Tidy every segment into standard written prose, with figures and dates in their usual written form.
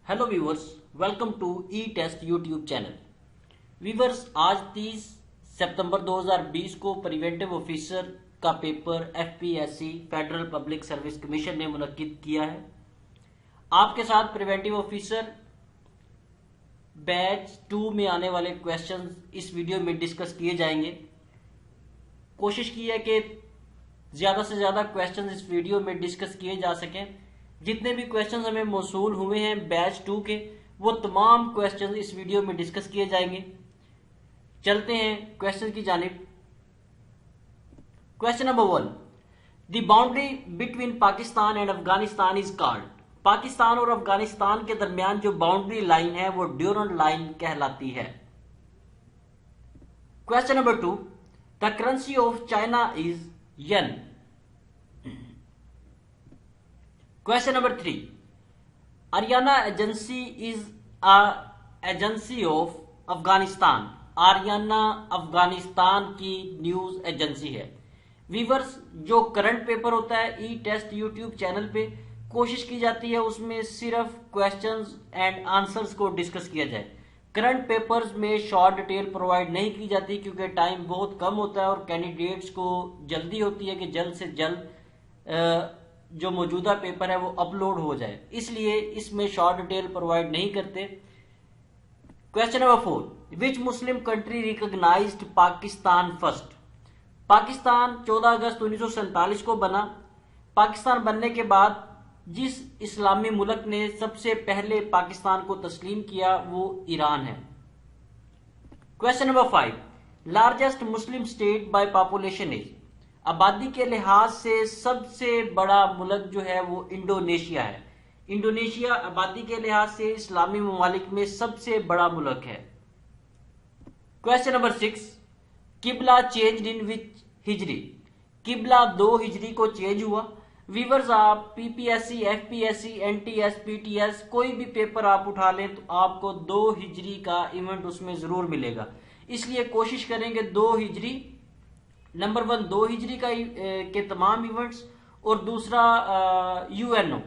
Hello viewers, welcome to E test YouTube channel. Viewers, आज 30 सितंबर 2020 को प्रिवेंटिव ऑफिसर का paper FPSC federal public service commission ने मुनक्किद किया है। आपके साथ प्रिवेंटिव ऑफिसर बैच 2 में आने वाले क्वेश्चंस इस वीडियो में डिस्कस किए जाएंगे। कोशिश की है कि ज्यादा से ज्यादा क्वेश्चंस इस वीडियो में डिस्कस किए जा सकें। जितने भी क्वेश्चंस हमें मौसूल हुए हैं बैच 2 के, वो तमाम क्वेश्चंस इस वीडियो में डिस्कस किए जाएंगे। चलते हैं क्वेश्चन की जानिब। Question number 1, the boundary between Pakistan and Afghanistan is called. Pakistan और अफगानिस्तान के दरमियान जो बाउंड्री लाइन है वो ड्यूरंट लाइन कहलाती है। Question number 2, the currency of China is yen. Question number 3, Ariana Agency is a agency of Afghanistan। Ariana Afghanistan की न्यूज एजेंसी है। वीवर्स, जो करंट पेपर होता है ई टेस्ट यूट्यूब चैनल पे कोशिश की जाती है उसमें सिर्फ क्वेश्चंस एंड आंसर्स को डिस्कस किया जाए। करंट पेपर्स में शॉर्ट डिटेल प्रोवाइड नहीं की जाती क्योंकि टाइम बहुत कम होता है और कैंडिडेट्स को जल्दी होती है कि जल्द से जल्द जो मौजूदा पेपर है वो अपलोड हो जाए, इसलिए इसमें शॉर्ट डिटेल प्रोवाइड नहीं करते। Question number 4, which Muslim country recognized Pakistan first. Pakistan 14 अगस्त 1947 को बना। पाकिस्तान बनने के बाद जिस इस्लामी मुल्क ने सबसे पहले पाकिस्तान को तस्लीम किया वो ईरान है। Question number 5, largest Muslim state by population is. आबादी के लिहाज से सबसे बड़ा मुल्क जो है वो इंडोनेशिया है। इंडोनेशिया आबादी के लिहाज से इस्लामी ममालिक में सबसे बड़ा मुल्क है। क्वेश्चन नंबर 6, किबला चेंज इन विच हिजरी। किबला 2 हिजरी को चेंज हुआ। वीवर्स, आप पीपीएससी, एफपीएससी, एनटीएस, पीटीएस कोई भी पेपर आप उठा लें तो आपको 2 हिजरी का इवेंट उसमें जरूर मिलेगा, इसलिए कोशिश करेंगे 2 हिजरी। नंबर 1 2 हिजरी का के तमाम इवेंट्स, और दूसरा यूएनओ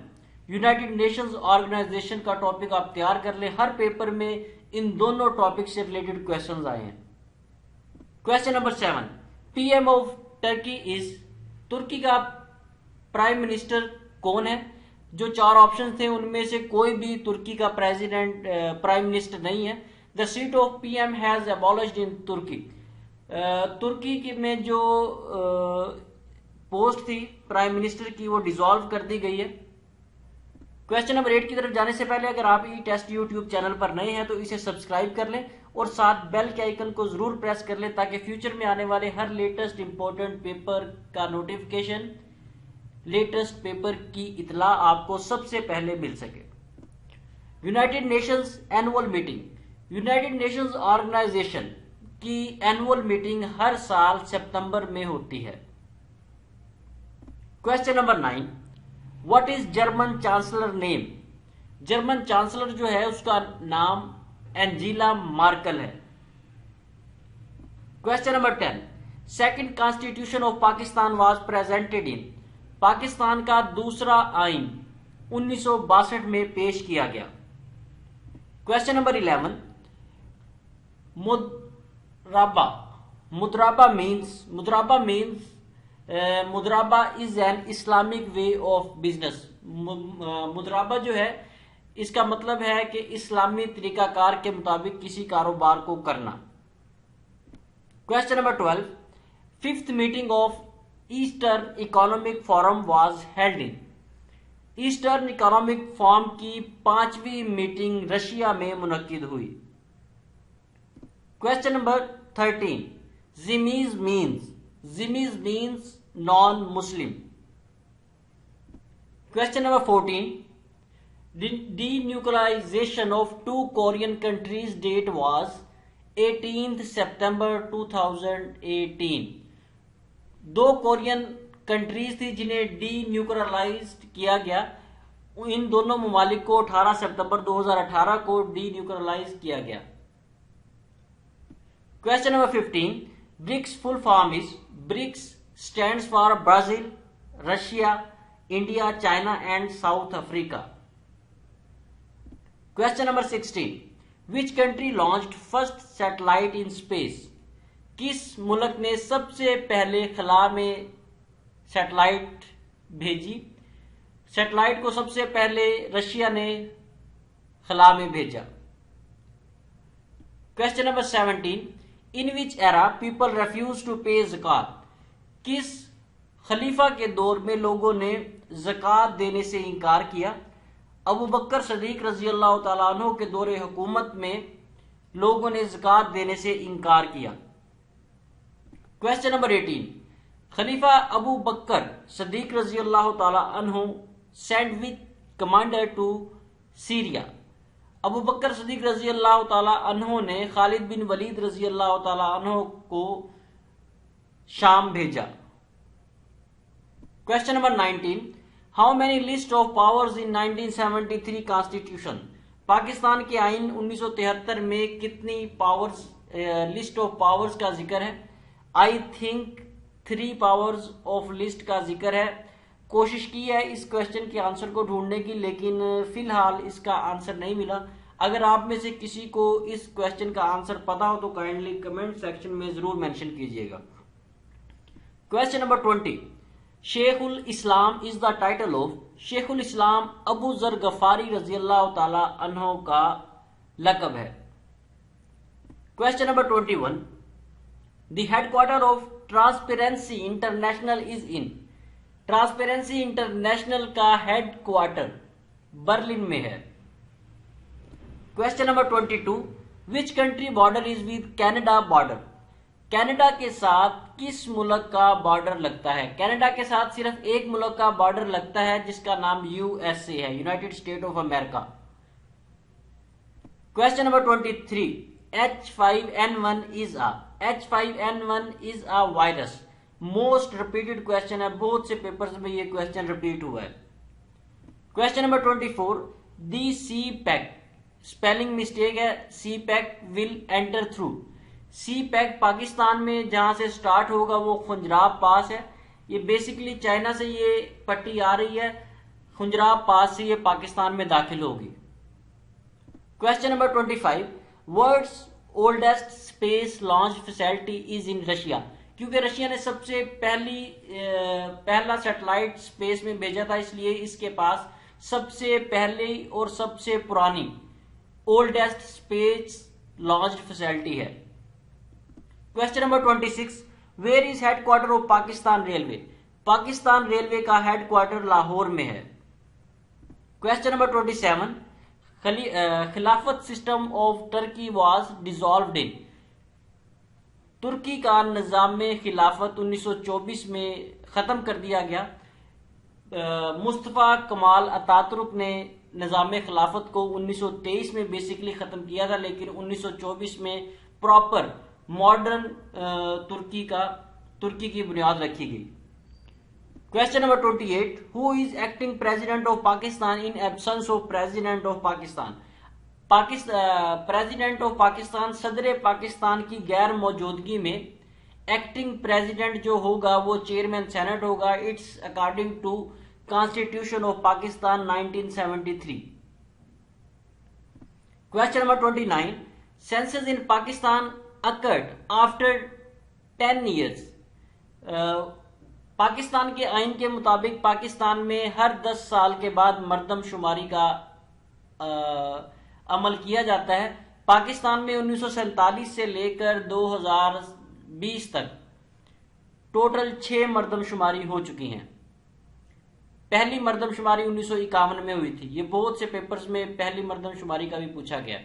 यूनाइटेड नेशंस ऑर्गेनाइजेशन का टॉपिक आप तैयार कर लें। हर पेपर में इन दोनों टॉपिक से रिलेटेड क्वेश्चंस आए हैं। Question number 7, PM of Turkey is. तुर्की का प्राइम मिनिस्टर कौन है। जो 4 ऑप्शन थे उनमें से कोई भी तुर्की का प्रेसिडेंट प्राइम मिनिस्टर नहीं है। The seat of PM has abolished in Turkey. तुर्की में जो पोस्ट थी प्राइम मिनिस्टर की वो डिसॉल्व कर दी गई है। क्वेश्चन नंबर 8 की तरफ जाने से पहले अगर आप ई टेस्ट यूट्यूब चैनल पर नए हैं तो इसे सब्सक्राइब कर लें और साथ बेल के आइकन को जरूर प्रेस कर लें ताकि फ्यूचर में आने वाले हर लेटेस्ट इंपॉर्टेंट पेपर का नोटिफिकेशन, लेटेस्ट पेपर की इतला आपको सबसे पहले मिल सके। United nations annual meeting. United nations organisation की एनुअल मीटिंग हर साल सितंबर में होती है। Question number 9, what is German chancellor name. German chancellor जो है उसका नाम एंजेला मार्कल है। Question number 10, second constitution of Pakistan was presented in. Pakistan का दूसरा आइन 1962 में पेश किया गया। क्वेश्चन नंबर 11, मुद्राबा मीन्स मुद्राबा is an Islamic way of business. मुद्राबा जो है इसका मतलब है कि इस्लामी तरीकाकार के मुताबिक किसी कारोबार को करना। Question number 12, fifth meeting of eastern economic forum was held in. Eastern economic forum की 5वीं मीटिंग रशिया में मुनक्किद हुई। Question number 13, Jimmy's means non Muslim. Question number 14, denuclearization of 2 Korean countries date was 18th September 2018। 2 Korean countries थी जिन्हें डीन्यूक्लियराइज किया गया। इन दोनों ममालिक को 18 सितंबर 2018 को डीन्यूक्लियराइज किया गया। Question number 15, BRICS full form is. BRICS stands for Brazil, Russia, India, China and South Africa. Question number 16, which country launched first satellite in space? किस मुल्क ने सबसे पहले खला में सैटेलाइट भेजी? सैटेलाइट को सबसे पहले रशिया ने खला में भेजा। Question number 17, in which era people refuse to pay ज़कात? किस खलीफा के दौर में लोगों ने ज़कात देने से इनकार किया? अबू बकर सदीक रजी अल्लाह तआला अन्हु के दौरे हुकूमत में लोगों ने ज़कात देने से इनकार किया। क्वेश्चन नंबर 18, खलीफा अबू बकर सदीक रजी अल्लाह तआला अन्हु send with commander to Syria? Abu Bakr Sadiq रजी अल्लाह तआला अन्हु ने खालिद बिन वलीद रजी अल्लाह तआला अन्हु को शाम भेजा। Question number 19, how many list of powers in 1973 constitution? Pakistan के आइन 1973 में कितनी पावर्स, लिस्ट ऑफ पावर्स का जिक्र है? I think 3 powers of list का जिक्र है। कोशिश की है इस क्वेश्चन के आंसर को ढूंढने की, लेकिन फिलहाल इसका आंसर नहीं मिला। अगर आप में से किसी को इस क्वेश्चन का आंसर पता हो तो काइंडली कमेंट सेक्शन में जरूर मेंशन कीजिएगा। क्वेश्चन नंबर 20, शेखुल इस्लाम इज द टाइटल ऑफ? शेखुल इस्लाम अबू जर गफारी रजी अल्लाह तआला अन्हु का लकब है। Question number 21, the headquarter of transparency international is in? Transparency international का हेडक्वार्टर बर्लिन में है। Question number 22, which country border is with Canada border? Canada के साथ किस मुल्क का बॉर्डर लगता है? कनाडा के साथ सिर्फ एक मुल्क का बॉर्डर लगता है जिसका नाम यूएसए है, United state of America. Question number 23, H5N1 is a virus? Most repeated question है, बहुत से पेपर्स में ये क्वेश्चन रिपीट हुआ है। Question number 24, the CPEC, spelling mistake है, CPEC will enter through? CPEC Pakistan में जहां से स्टार्ट होगा वो खुंजराब पास है। ये बेसिकली चाइना से ये पट्टी आ रही है, खुंजराब पास से ये पाकिस्तान में दाखिल होगी। Question number 25, world's oldest space launch facility is in Russia? क्योंकि रशिया ने सबसे पहला सैटेलाइट स्पेस में भेजा था, इसलिए इसके पास सबसे पहली और सबसे पुरानी ओल्डेस्ट स्पेस लॉन्च फैसिलिटी है। Question number 26, where is headquarter of Pakistan railway? Pakistan railway का हेडक्वार्टर लाहौर में है। क्वेश्चन नंबर 27, खिलाफत system of Turkey was dissolved in? तुर्की का निजाम खिलाफत 1924 में खत्म कर दिया गया। मुस्तफा कमाल अतातुर्क ने निजाम खिलाफत को 1923 में बेसिकली खत्म किया था, लेकिन 1924 में प्रॉपर मॉडर्न तुर्की की बुनियाद रखी गई। Question number 28, who is acting president of Pakistan in absence of president of Pakistan? President of Pakistan, सदर पाकिस्तान की गैर मौजूदगी में एक्टिंग प्रेसिडेंट जो होगा वो चेयरमैन सेनेट होगा। It's according to constitution of Pakistan 1973। Question number 29, census in Pakistan occurred after 10 years? Pakistan के आइन के मुताबिक पाकिस्तान में हर 10 साल के बाद मर्दमशुमारी का अमल किया जाता है। पाकिस्तान में 1947 से लेकर 2020 तक टोटल 6 मर्दमशुमारी हो चुकी हैं। पहली मर्दमशुमारी 1951 में हुई थी। ये बहुत से पेपर्स में पहली मर्दमशुमारी का भी पूछा गया।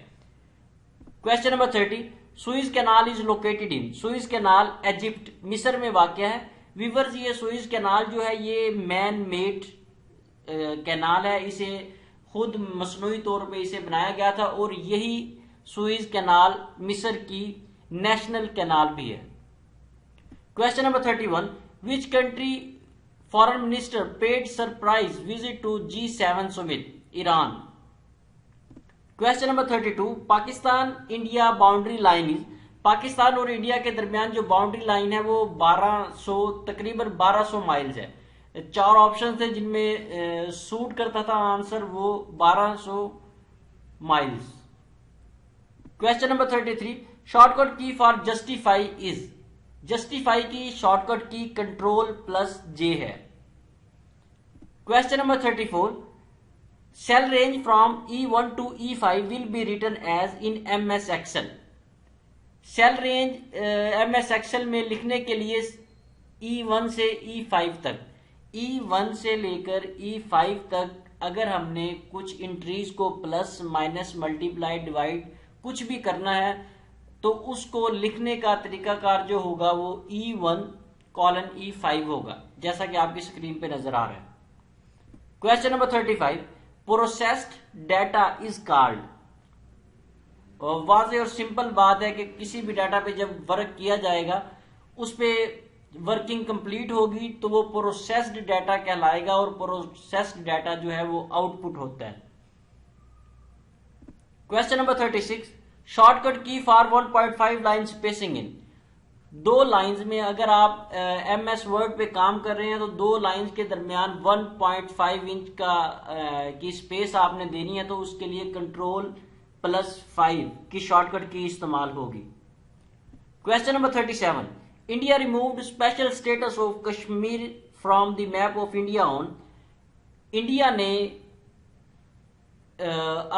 Question number 30, Swiss canal is located in? Swiss canal Egypt मिस्र में वाक़या है। वीवर्स, ये सुइज कैनाल जो है ये मैन मेड कैनाल है, इसे खुद मसनूई तौर पे इसे बनाया गया था और यही सुइज कैनाल मिस्र की नेशनल कैनाल भी है। Question number 31, which country foreign minister paid surprise visit to G7 summit? Iran. Question number 32, Pakistan India boundary line is? Pakistan और इंडिया के दरमियान जो बाउंड्री लाइन है वो तकरीबन 1200 माइल्स है। 4 ऑप्शन थे जिनमें सूट करता था आंसर, वो 1200 miles. Question number 33. Shortcut key for justify is. Justify की shortcut की Control plus J है. Question number 34. Cell range from E1 to E5 will be written as in MS Excel. Cell range MS Excel में लिखने के लिए E1 से E5 तक, E1 से लेकर E5 तक अगर हमने कुछ इंट्रीज को प्लस माइनस मल्टीप्लाई डिवाइड कुछ भी करना है तो उसको लिखने का तरीकाकार जो होगा वो E1 कॉलन E5 होगा, जैसा कि आपकी स्क्रीन पे नजर आ रहा है. Question number 35. Processed data is called. वाज़ेह और सिंपल बात है कि किसी भी डाटा पे जब वर्क किया जाएगा उस पे वर्किंग कंप्लीट होगी तो वो प्रोसेस्ड डाटा कहलाएगा और प्रोसेस्ड डाटा जो है वो आउटपुट होता है. Question number 36. शॉर्टकट की फॉर 1.5 लाइन स्पेसिंग इन. दो लाइंस में अगर आप MS वर्ड पे काम कर रहे हैं तो दो लाइंस के दरमियान 1.5 इंच की स्पेस आपने देनी है तो उसके लिए कंट्रोल +5 की शॉर्टकट की इस्तेमाल होगी. Question number 37. India removed special status of Kashmir from the map of India on. India ने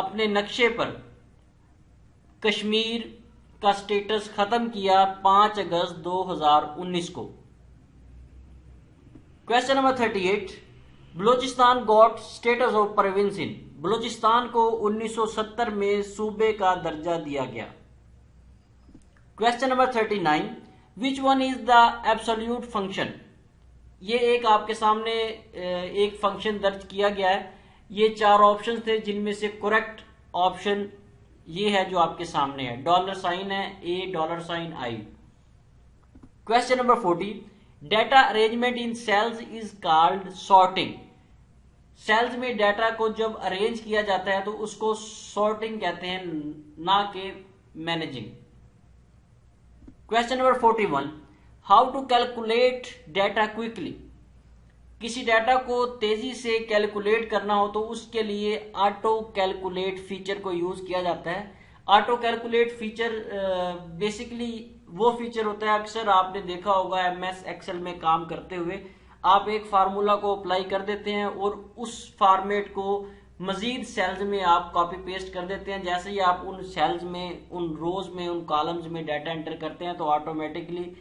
अपने नक्शे पर कश्मीर का स्टेटस खत्म किया 5 अगस्त 2019 को. Question number 38. Balochistan got status of province इन. बलूचिस्तान को 1970 में सूबे का दर्जा दिया गया. Question number 39. Which one is the absolute function. ये एक आपके सामने एक फंक्शन दर्ज किया गया है. ये 4 ऑप्शन थे जिनमें से करेक्ट ऑप्शन ये है जो आपके सामने है. $साइन है A, $I. Question number 40. Data arrangement in cells is called sorting. Cells में डाटा को जब अरेंज किया जाता है तो उसको सॉर्टिंग कहते हैं, ना कि managing. Question number 41. How to calculate data quickly. किसी डाटा को तेजी से कैलकुलेट करना हो तो उसके लिए ऑटो कैलकुलेट फीचर को यूज किया जाता है. ऑटो कैलकुलेट फीचर बेसिकली वो फीचर होता है, अक्सर आपने देखा होगा MS Excel में काम करते हुए आप एक फार्मूला को अप्लाई कर देते हैं और उस फॉर्मेट को मजीद सेल्स में आप कॉपी पेस्ट कर देते हैं. जैसे ही आप उन सेल्स में, उन रोज में, उन कॉलम्स में डाटा एंटर करते हैं तो ऑटोमेटिकली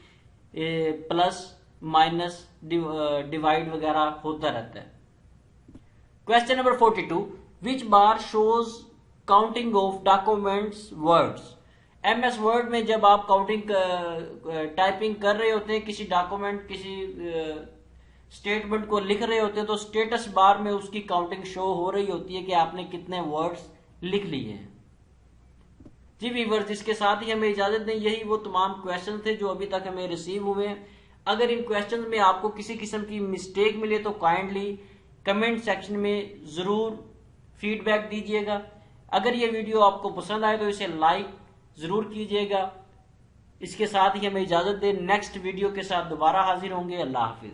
प्लस माइनस डिवाइड वगैरह होता रहता है. Question number 42. Which bar shows counting of documents words. MS word में जब आप काउंटिंग टाइपिंग कर रहे होते हैं, किसी डॉक्यूमेंट, किसी स्टेटमेंट को लिख रहे होते हैं तो स्टेटस बार में उसकी काउंटिंग शो हो रही होती है कि आपने कितने वर्ड्स लिख लिए हैं. जी व्यूअर्स, इसके साथ ही हमें इजाजत दें. यही वो तमाम क्वेश्चन थे जो अभी तक हमें रिसीव हुए हैं. अगर इन क्वेश्चन में आपको किसी किस्म की मिस्टेक मिले तो काइंडली कमेंट सेक्शन में जरूर फीडबैक दीजिएगा. अगर ये वीडियो आपको पसंद आए तो इसे लाइक जरूर कीजिएगा. इसके साथ ही हमें इजाजत दें. नेक्स्ट वीडियो के साथ दोबारा हाजिर होंगे. अल्लाह हाफिज.